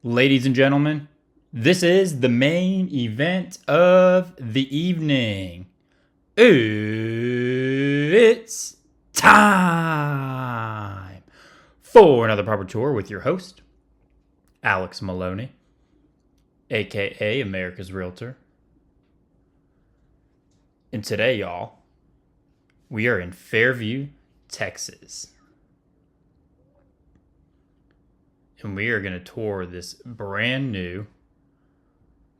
Ladies and gentlemen, this is the main event of the evening. It's time for another proper tour with your host, Alex Maloney, aka America's Realtor. And today, y'all, we are in Fairview, Texas. And we are going to tour this brand new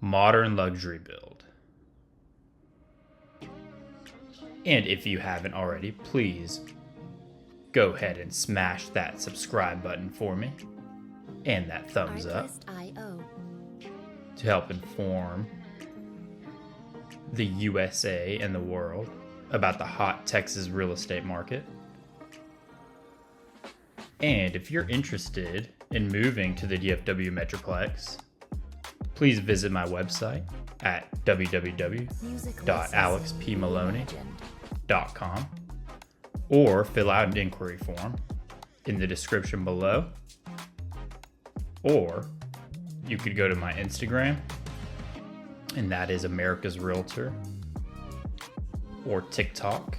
modern luxury build. And if you haven't already, please go ahead and smash that subscribe button for me and that thumbs up to help inform the USA and the world about the hot Texas real estate market. And if you're interested in moving to the DFW Metroplex, please visit my website at www.alexpmaloney.com or fill out an inquiry form in the description below. Or you could go to my Instagram, and that is America's Realtor, or TikTok,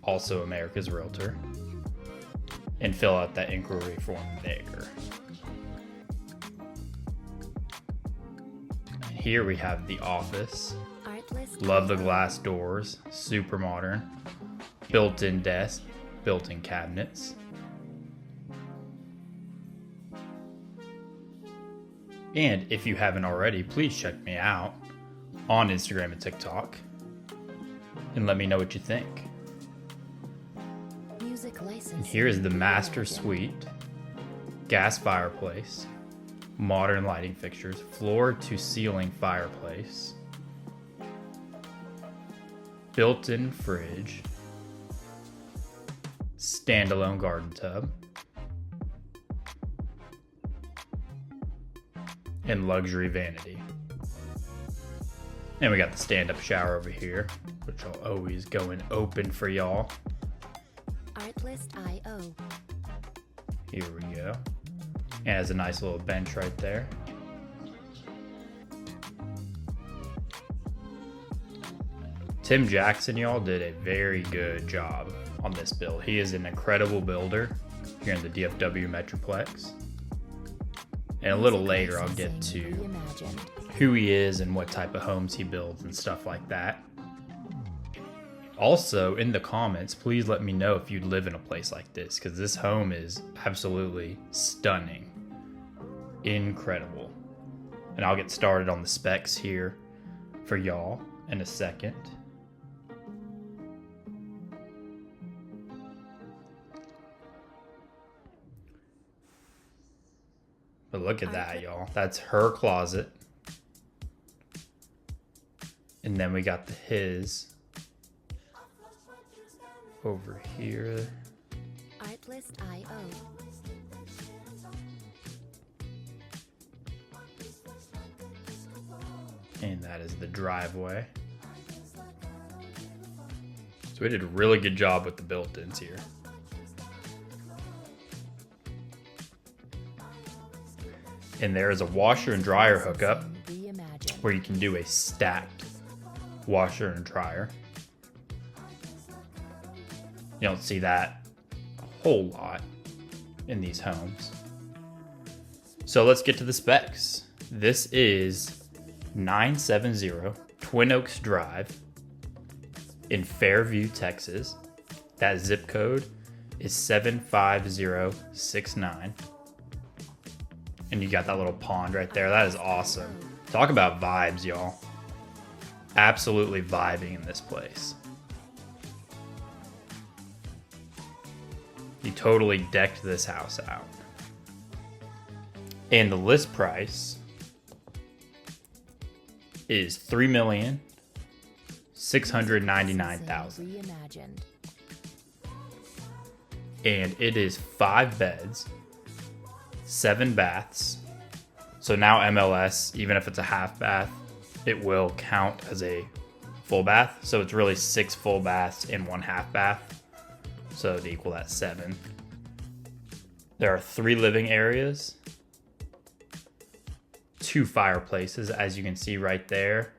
also America's Realtor, and fill out that inquiry form there. Here we have the office. Love the glass doors, super modern. Built-in desk, built-in cabinets. And if you haven't already, please check me out on Instagram and TikTok and let me know what you think. And here is the master suite, gas fireplace, modern lighting fixtures, floor to ceiling fireplace, built-in fridge, standalone garden tub, and luxury vanity. And we got the stand-up shower over here, which I'll always go and open for y'all. Artlist.io. Here we go. And has a nice little bench right there. Tim Jackson, y'all, did a very good job on this build. He is an incredible builder here in the DFW Metroplex. And a little later, I'll get to who he is and what type of homes he builds and stuff like that. Also, in the comments, please let me know if you'd live in a place like this, because this home is absolutely stunning. Incredible. And I'll get started on the specs here for y'all in a second. But look at that, y'all. That's her closet. And then we got his over here. Artlist.io. And that is the driveway. So we did a really good job with the built-ins here. And there is a washer and dryer hookup where you can do a stacked washer and dryer. You don't see that a whole lot in these homes. So let's get to the specs. This is 970 Twin Oaks Drive in Fairview, Texas. That zip code is 75069. And you got that little pond right there. That is awesome. Talk about vibes, y'all. Absolutely vibing in this place. You totally decked this house out. And the list price is $3,699,000. And it is 5 beds, 7 baths. So now MLS, even if it's a half bath, it will count as a full bath. So it's really 6 full baths and 1 half bath. So to equal that 7. There are 3 living areas 2 fireplaces, as you can see right there,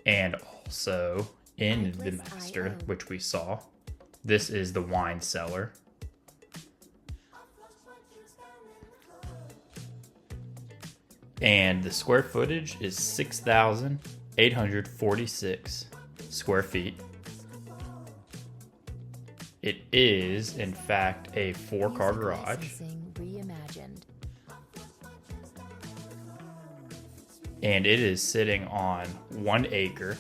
and also in the master, which we saw. This is the wine cellar. And the square footage is 6,846 square feet. It is, in fact, a 4-car garage. And it is sitting on 1 acre, a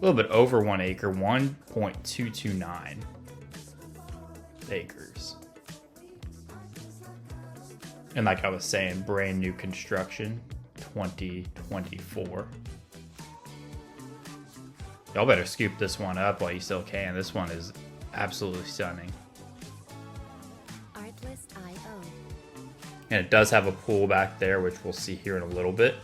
little bit over 1 acre, 1.229 acres. And like I was saying, brand new construction, 2024. Y'all better scoop this one up while you still can. This one is absolutely stunning. Artlist.io. And it does have a pool back there, which we'll see here in a little bit.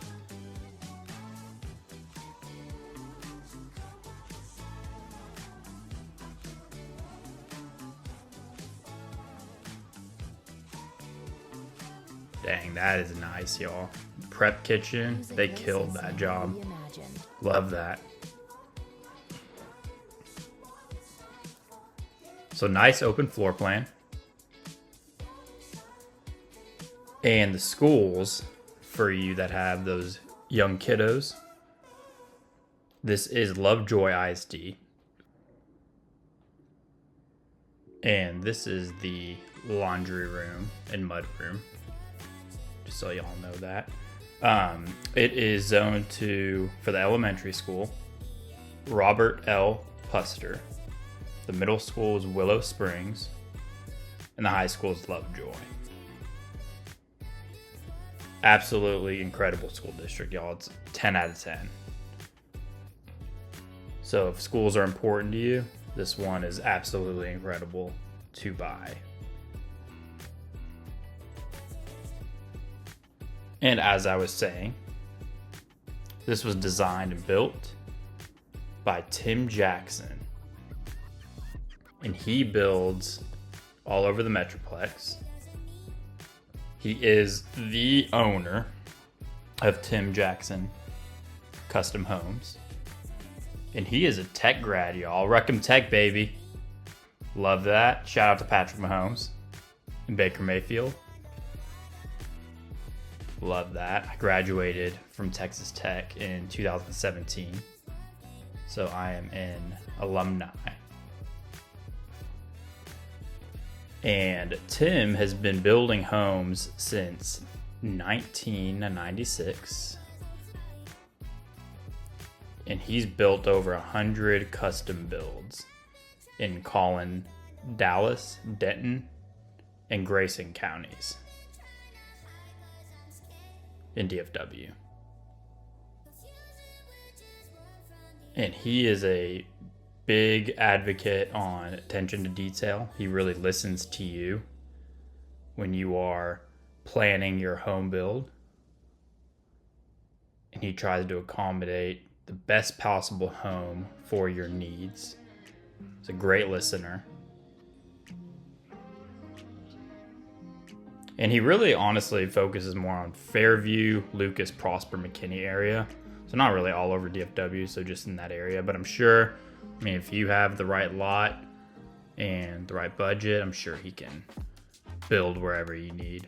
Dang, that is nice, y'all. Prep kitchen, they killed that job. Love that. So nice open floor plan. And the schools, for you that have those young kiddos, this is LOVEJOY ISD. And this is the laundry room and mud room. Just so y'all know that. It is zoned for the elementary school, Robert L. Puster. The middle school is Willow Springs. And the high school is LOVEJOY. Absolutely incredible school district, y'all. It's 10 out of 10. So if schools are important to you, this one is absolutely incredible to buy. And as I was saying, this was designed and built by Tim Jackson. And he builds all over the Metroplex. He is the owner of Tim Jackson Custom Homes. And he is a tech grad, y'all. Reckham Tech, baby. Love that. Shout out to Patrick Mahomes and Baker Mayfield. Love that. I graduated from Texas Tech in 2017. So I am an alumni. And Tim has been building homes since 1996. And he's built over 100 custom builds in Collin, Dallas, Denton, and Grayson counties in DFW. And he is a big advocate on attention to detail. He really listens to you when you are planning your home build. And he tries to accommodate the best possible home for your needs. He's a great listener. And he really honestly focuses more on Fairview, Lucas, Prosper, McKinney area. So not really all over DFW, so just in that area. But I'm sure, if you have the right lot and the right budget, I'm sure he can build wherever you need.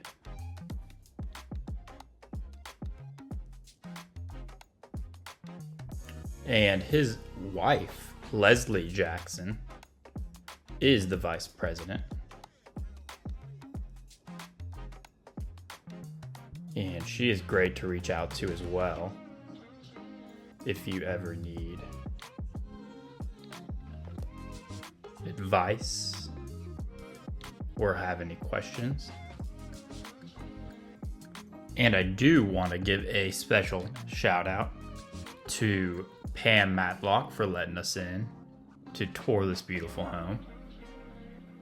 And his wife, Leslie Jackson, is the vice president. And she is great to reach out to as well if you ever need advice or have any questions. And I do want to give a special shout out to Pam Matlock for letting us in to tour this beautiful home.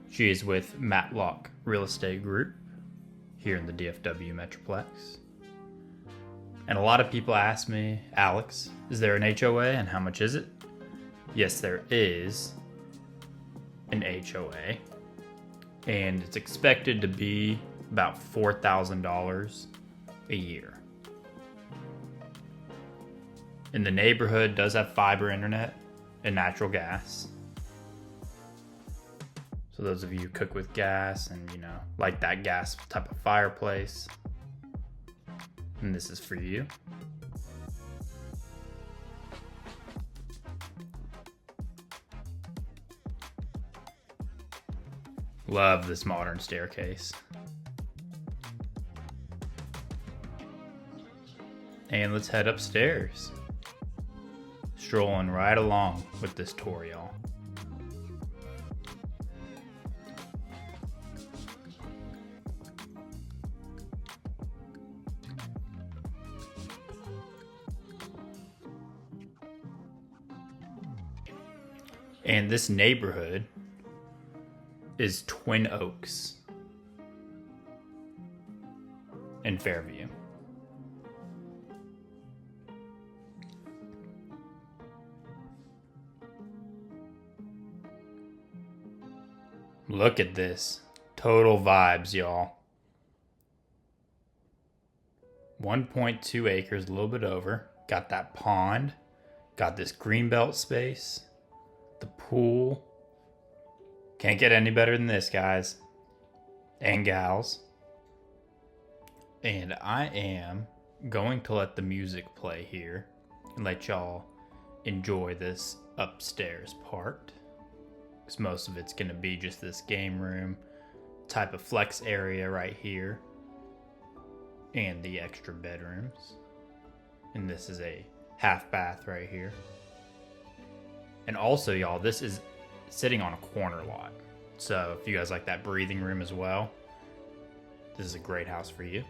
She is with Matlock Real Estate Group here in the DFW Metroplex. And a lot of people ask me, Alex, is there an HOA and how much is it? Yes, there is an HOA. And it's expected to be about $4,000 a year. And the neighborhood does have fiber internet and natural gas. So those of you who cook with gas and, you know, like that gas type of fireplace, and this is for you. Love this modern staircase. And let's head upstairs. Strolling right along with this tour, y'all. And this neighborhood is Twin Oaks in Fairview. Look at this. Total vibes, y'all. 1.2 acres, a little bit over. Got that pond. Got this greenbelt space. The pool. Can't get any better than this, guys and gals. And I am going to let the music play here and let y'all enjoy this upstairs part, because most of it's going to be just this game room type of flex area right here and the extra bedrooms. And this is a half bath right here. And also, y'all, this is sitting on a corner lot. So if you guys like that breathing room as well, this is a great house for you.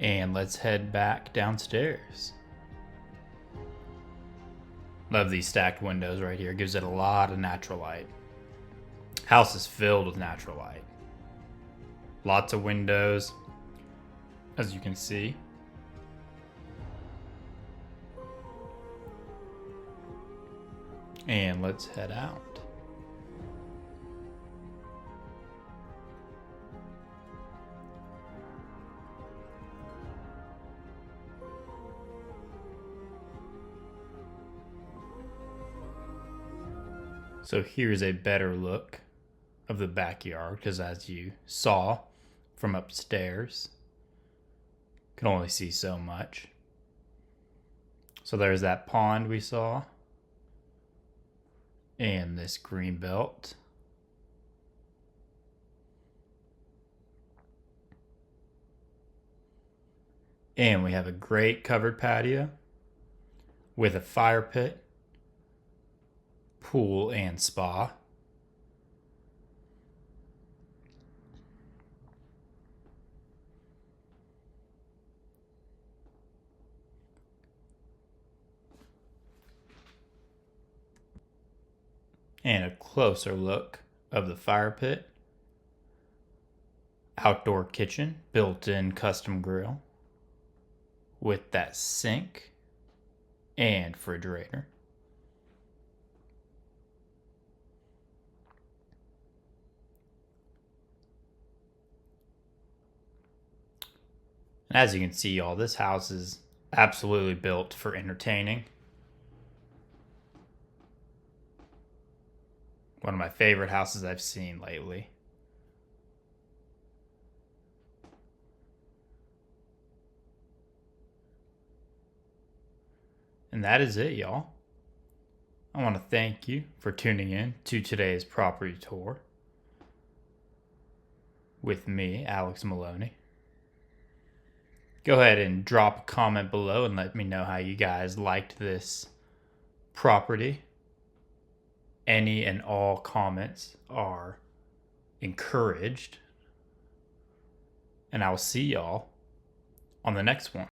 And let's head back downstairs. Love these stacked windows right here. Gives it a lot of natural light. House is filled with natural light. Lots of windows, as you can see. And let's head out. So here's a better look of the backyard, because as you saw from upstairs, you can only see so much. So there's that pond we saw, and this green belt. And we have a great covered patio with a fire pit, pool, and spa. And a closer look of the fire pit, outdoor kitchen, built-in custom grill with that sink and refrigerator. And as you can see, y'all, this house is absolutely built for entertaining. One of my favorite houses I've seen lately. And that is it, y'all. I want to thank you for tuning in to today's property tour with me, Alex Maloney. Go ahead and drop a comment below and let me know how you guys liked this property. Any and all comments are encouraged. And I will see y'all on the next one.